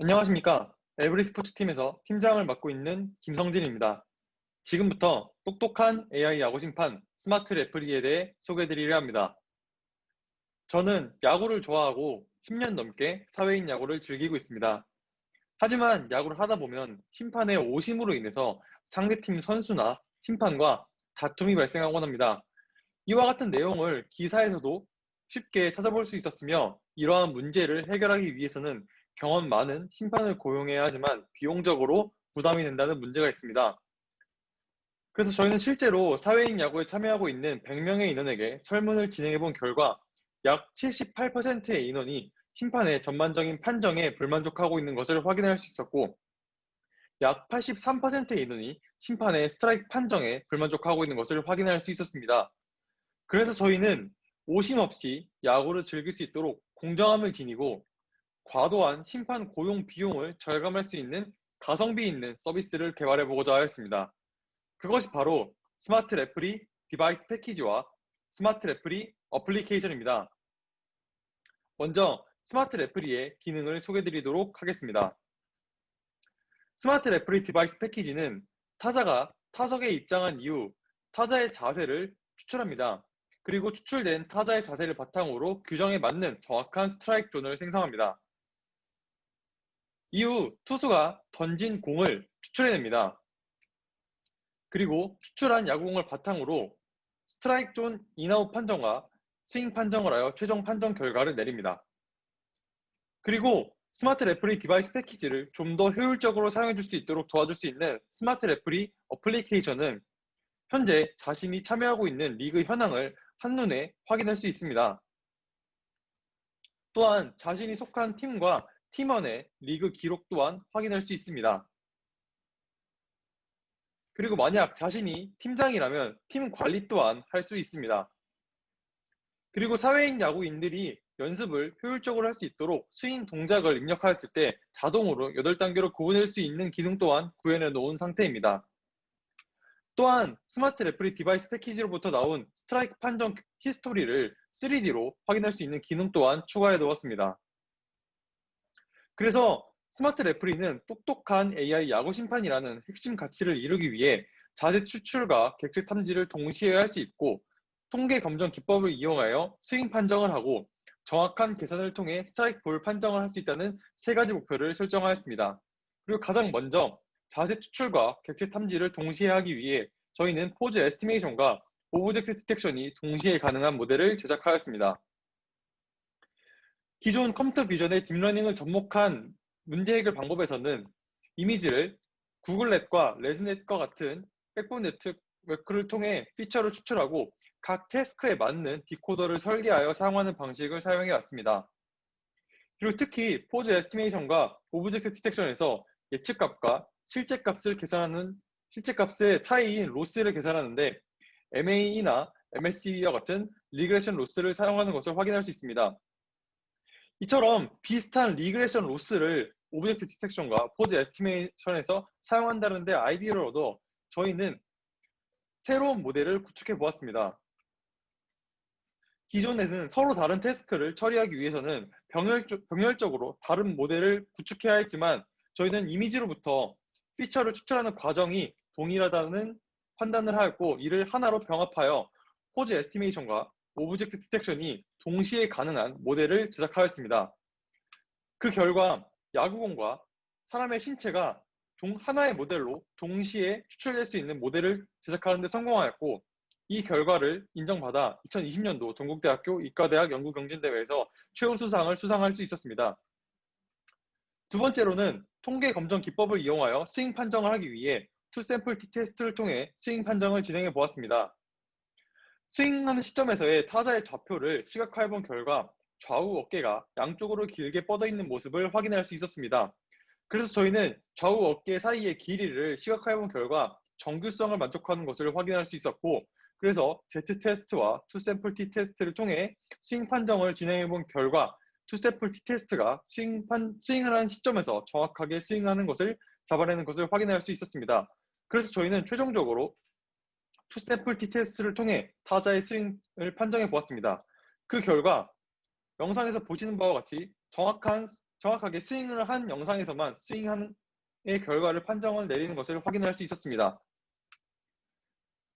안녕하십니까. 에브리 스포츠 팀에서 팀장을 맡고 있는 김성진입니다. 지금부터 똑똑한 AI 야구 심판 스마트 레프리에 대해 소개해드리려 합니다. 저는 야구를 좋아하고 10년 넘게 사회인 야구를 즐기고 있습니다. 하지만 야구를 하다 보면 심판의 오심으로 인해서 상대팀 선수나 심판과 다툼이 발생하곤 합니다. 이와 같은 내용을 기사에서도 쉽게 찾아볼 수 있었으며, 이러한 문제를 해결하기 위해서는 경험 많은 심판을 고용해야 하지만 비용적으로 부담이 된다는 문제가 있습니다. 그래서 저희는 실제로 사회인 야구에 참여하고 있는 100명의 인원에게 설문을 진행해 본 결과 약 78%의 인원이 심판의 전반적인 판정에 불만족하고 있는 것을 확인할 수 있었고, 약 83%의 인원이 심판의 스트라이크 판정에 불만족하고 있는 것을 확인할 수 있었습니다. 그래서 저희는 오심 없이 야구를 즐길 수 있도록 공정함을 지니고 과도한 심판 고용 비용을 절감할 수 있는 가성비 있는 서비스를 개발해 보고자 하였습니다. 그것이 바로 스마트 레프리 디바이스 패키지와 스마트 레프리 어플리케이션입니다. 먼저 스마트 레프리의 기능을 소개해 드리도록 하겠습니다. 스마트 레프리 디바이스 패키지는 타자가 타석에 입장한 이후 타자의 자세를 추출합니다. 그리고 추출된 타자의 자세를 바탕으로 규정에 맞는 정확한 스트라이크 존을 생성합니다. 이후 투수가 던진 공을 추출해냅니다. 그리고 추출한 야구공을 바탕으로 스트라이크 존 인아웃 판정과 스윙 판정을 하여 최종 판정 결과를 내립니다. 그리고 스마트 레프리 디바이스 패키지를 좀 더 효율적으로 사용해 줄 수 있도록 도와줄 수 있는 스마트 레프리 어플리케이션은 현재 자신이 참여하고 있는 리그 현황을 한눈에 확인할 수 있습니다. 또한 자신이 속한 팀과 팀원의 리그 기록 또한 확인할 수 있습니다. 그리고 만약 자신이 팀장이라면 팀 관리 또한 할 수 있습니다. 그리고 사회인 야구인들이 연습을 효율적으로 할 수 있도록 스윙 동작을 입력하였을 때 자동으로 8단계로 구분할 수 있는 기능 또한 구현해 놓은 상태입니다. 또한 스마트 레프리 디바이스 패키지로부터 나온 스트라이크 판정 히스토리를 3D로 확인할 수 있는 기능 또한 추가해 두었습니다. 그래서 스마트 레프리는 똑똑한 AI 야구 심판이라는 핵심 가치를 이루기 위해 자세 추출과 객체 탐지를 동시에 할 수 있고, 통계 검정 기법을 이용하여 스윙 판정을 하고 정확한 계산을 통해 스트라이크 볼 판정을 할 수 있다는 세 가지 목표를 설정하였습니다. 그리고 가장 먼저 자세 추출과 객체 탐지를 동시에 하기 위해 저희는 포즈 에스티메이션과 오브젝트 디텍션이 동시에 가능한 모델을 제작하였습니다. 기존 컴퓨터 비전의 딥러닝을 접목한 문제 해결 방법에서는 이미지를 구글넷과 레즈넷과 같은 백본 네트워크를 통해 피처를 추출하고 각 태스크에 맞는 디코더를 설계하여 사용하는 방식을 사용해 왔습니다. 그리고 특히 포즈 에스티메이션과 오브젝트 디텍션에서 예측값과 실제값의 차이인 로스를 계산하는데 MAE나 MSE와 같은 리그레션 로스를 사용하는 것을 확인할 수 있습니다. 이처럼 비슷한 리그레션 로스를 오브젝트 디텍션과 포즈 에스티메이션에서 사용한다는 데 아이디어를 얻어 저희는 새로운 모델을 구축해 보았습니다. 기존에는 서로 다른 태스크를 처리하기 위해서는 병렬적으로 다른 모델을 구축해야 했지만, 저희는 이미지로부터 피처를 추출하는 과정이 동일하다는 판단을 하였고, 이를 하나로 병합하여 포즈 에스티메이션과 오브젝트 디텍션이 동시에 가능한 모델을 제작하였습니다. 그 결과 야구공과 사람의 신체가 하나의 모델로 동시에 추출될 수 있는 모델을 제작하는 데 성공하였고, 이 결과를 인정받아 2020년도 동국대학교 이과대학 연구경진대회에서 최우수상을 수상할 수 있었습니다. 두 번째로는 통계 검정 기법을 이용하여 스윙 판정을 하기 위해 투샘플 T테스트를 통해 스윙 판정을 진행해 보았습니다. 스윙하는 시점에서의 타자의 좌표를 시각화해 본 결과 좌우 어깨가 양쪽으로 길게 뻗어 있는 모습을 확인할 수 있었습니다. 그래서 저희는 좌우 어깨 사이의 길이를 시각화해 본 결과 정규성을 만족하는 것을 확인할 수 있었고, 그래서 Z테스트와 투샘플 T테스트를 통해 스윙 판정을 진행해 본 결과 투샘플 T테스트가 스윙을 하는 시점에서 정확하게 스윙하는 것을 잡아내는 것을 확인할 수 있었습니다. 그래서 저희는 최종적으로 투샘플 T테스트를 통해 타자의 스윙을 판정해 보았습니다. 그 결과 영상에서 보시는 바와 같이 정확한 정확하게 스윙을 한 영상에서만 스윙의 결과를 판정을 내리는 것을 확인할 수 있었습니다.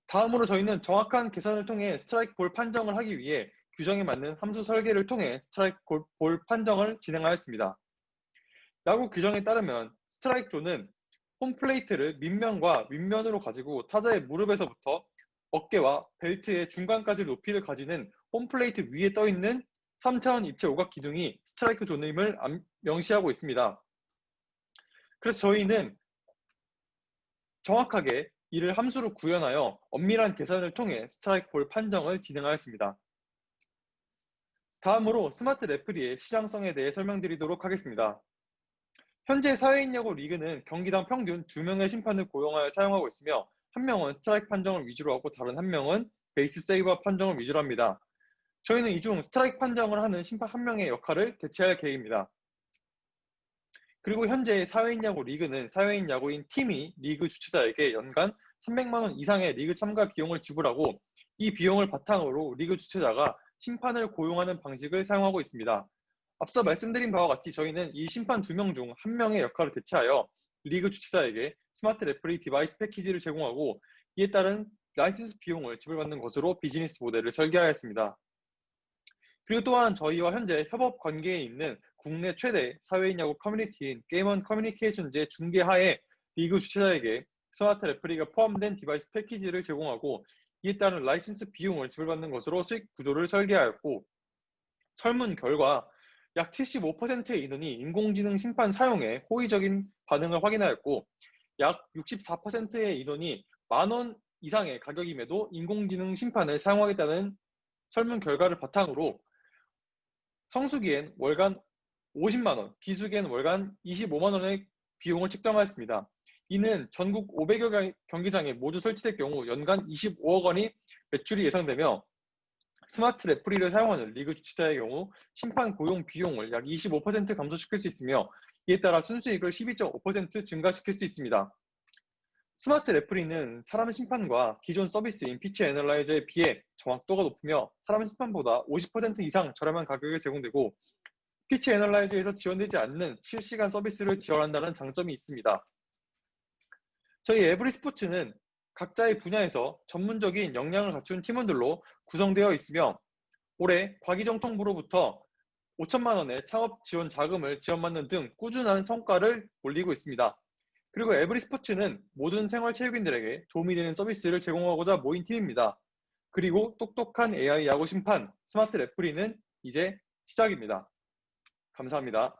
다음으로 저희는 정확한 계산을 통해 스트라이크 볼 판정을 하기 위해 규정에 맞는 함수 설계를 통해 스트라이크 볼 판정을 진행하였습니다. 야구 규정에 따르면 스트라이크 존은 홈플레이트를 밑면과 윗면으로 가지고 타자의 무릎에서부터 어깨와 벨트의 중간까지 높이를 가지는 홈플레이트 위에 떠있는 3차원 입체 오각 기둥이 스트라이크 존임을 명시하고 있습니다. 그래서 저희는 정확하게 이를 함수로 구현하여 엄밀한 계산을 통해 스트라이크 볼 판정을 진행하였습니다. 다음으로 스마트 레프리의 시장성에 대해 설명드리도록 하겠습니다. 현재 사회인 야구 리그는 경기당 평균 2명의 심판을 고용하여 사용하고 있으며 한 명은 스트라이크 판정을 위주로 하고 다른 한 명은 베이스 세이버 판정을 위주로 합니다. 저희는 이 중 스트라이크 판정을 하는 심판 한 명의 역할을 대체할 계획입니다. 그리고 현재 사회인 야구 리그는 사회인 야구인 팀이 리그 주최자에게 연간 300만 원 이상의 리그 참가 비용을 지불하고 이 비용을 바탕으로 리그 주최자가 심판을 고용하는 방식을 사용하고 있습니다. 앞서 말씀드린 바와 같이 저희는 이 심판 2명 중 1명의 역할을 대체하여 리그 주최자에게 스마트 레프리 디바이스 패키지를 제공하고 이에 따른 라이센스 비용을 지불받는 것으로 비즈니스 모델을 설계하였습니다. 그리고 또한 저희와 현재 협업 관계에 있는 국내 최대 사회인 야구 커뮤니티인 게임원 커뮤니케이션즈의 중개하에 리그 주최자에게 스마트 레프리가 포함된 디바이스 패키지를 제공하고 이에 따른 라이센스 비용을 지불받는 것으로 수익 구조를 설계하였고 설문 결과 약 75%의 인원이 인공지능 심판 사용에 호의적인 반응을 확인하였고 약 64%의 인원이 10,000원 이상의 가격임에도 인공지능 심판을 사용하겠다는 설문 결과를 바탕으로 성수기엔 월간 50만 원, 비수기엔 월간 25만 원의 비용을 책정하였습니다. 이는 전국 500여 개 경기장에 모두 설치될 경우 연간 25억 원이 매출이 예상되며 스마트 레프리를 사용하는 리그 주최자의 경우 심판 고용 비용을 약 25% 감소시킬 수 있으며 이에 따라 순수익을 12.5% 증가시킬 수 있습니다. 스마트 레프리는 사람 심판과 기존 서비스인 피치 애널라이저에 비해 정확도가 높으며 사람 심판보다 50% 이상 저렴한 가격에 제공되고 피치 애널라이저에서 지원되지 않는 실시간 서비스를 지원한다는 장점이 있습니다. 저희 에브리스포츠는 각자의 분야에서 전문적인 역량을 갖춘 팀원들로 구성되어 있으며 올해 과기정통부로부터 5천만 원의 창업 지원 자금을 지원받는 등 꾸준한 성과를 올리고 있습니다. 그리고 에브리스포츠는 모든 생활체육인들에게 도움이 되는 서비스를 제공하고자 모인 팀입니다. 그리고 똑똑한 AI 야구 심판 스마트 레프리는 이제 시작입니다. 감사합니다.